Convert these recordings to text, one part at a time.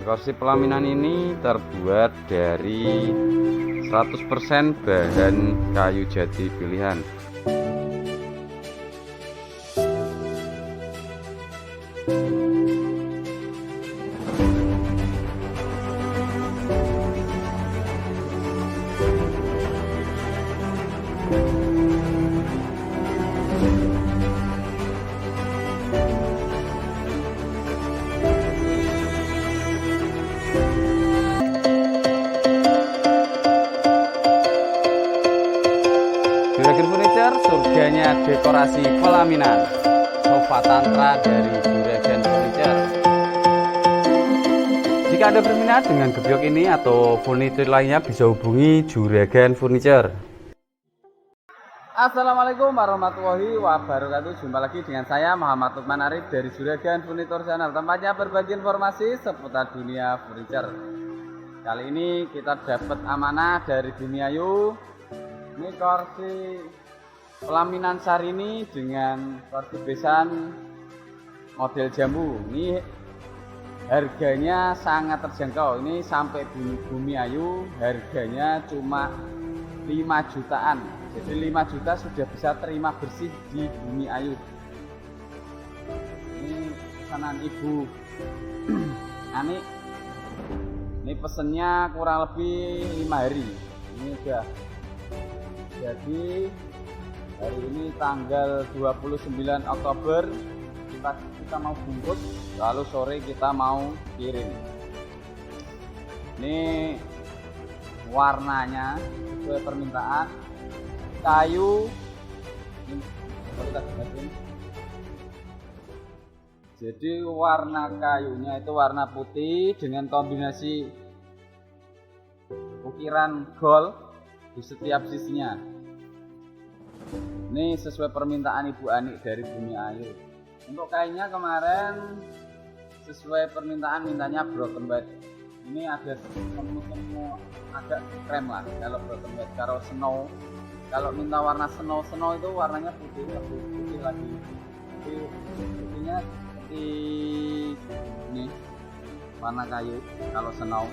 Kursi pelaminan ini terbuat dari 100% bahan kayu jati pilihan. Juragan Furniture, surganya dekorasi pelaminan. Sofa tantra dari Juragan Furniture. Jika Anda berminat dengan gebyok ini atau furniture lainnya, bisa hubungi Juragan Furniture. Assalamualaikum warahmatullahi wabarakatuh. Jumpa lagi dengan saya Muhammad Lukman Arif dari Juragan Furniture Channel. Tempatnya berbagi informasi seputar dunia furniture. Kali ini kita dapat amanah dari Bumi-Ayu. Ini kursi pelaminan Syahrini dengan kursi besan model jambu. Ini harganya sangat terjangkau. Ini sampai Bumi-Ayu harganya cuma 5 jutaan. Jadi 5 juta sudah bisa terima bersih di Bumi-Ayu. Ini pesanan Ibu Ani. Ini pesennya kurang lebih 5 hari. Ini udah. Jadi hari ini tanggal 29 Oktober kita mau bungkus, lalu sore kita mau kirim. Ini warnanya sesuai permintaan, kayu ini, jadi warna kayunya itu warna putih dengan kombinasi ukiran gold di setiap sisinya. Ini sesuai permintaan Ibu Ani dari Bumi-Ayu. Untuk kainnya kemarin sesuai permintaan mintanya broken white. Ini ada semu-semu agak krem lah kalau broken white. Kalau minta warna snow itu warnanya putih, lebih putih lagi. Tapi putihnya seperti ini warna kayu kalau snow.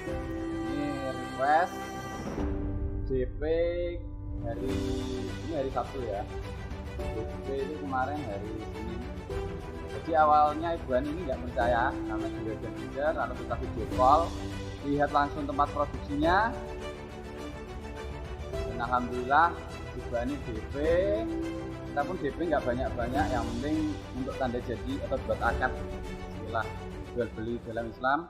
Ini request DP hari Sabtu ya. DP itu kemarin hari Senin. Jadi awalnya Ibu Ani ini nggak percaya karena Juragan Furniture, lalu kita video call, lihat langsung tempat produksinya. Dan alhamdulillah Ibu Ani DP. Kita pun DP nggak banyak-banyak, yang penting untuk tanda jadi atau buat akad istilah jual beli dalam Islam.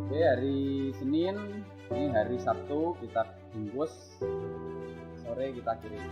Oke, hari Senin, ini hari Sabtu kita bungkus, sore kita kirim.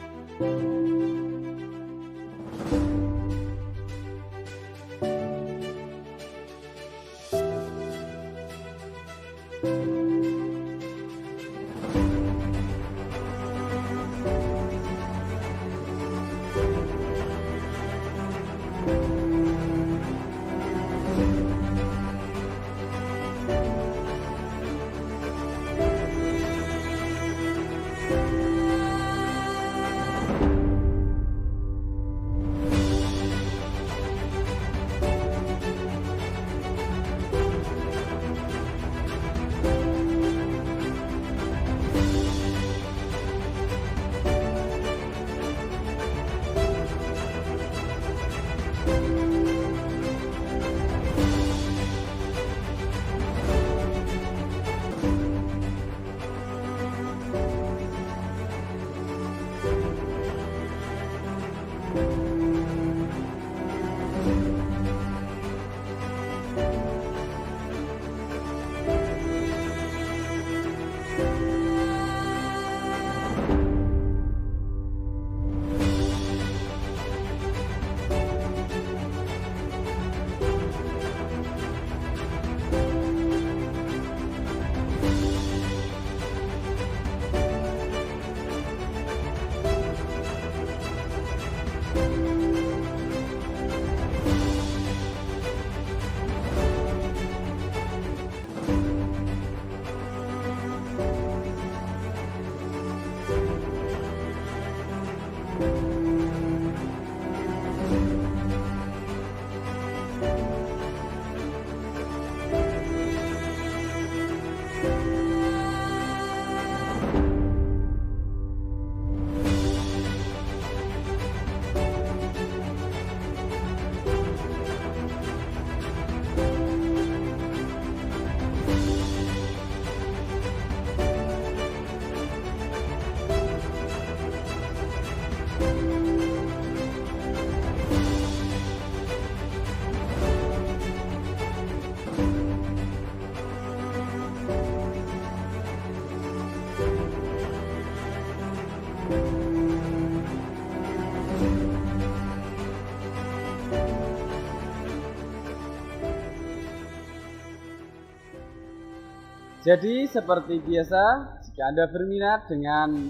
Jadi seperti biasa, jika Anda berminat dengan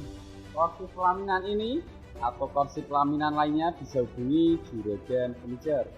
kursi pelaminan ini atau kursi pelaminan lainnya bisa hubungi Juragan Furniture.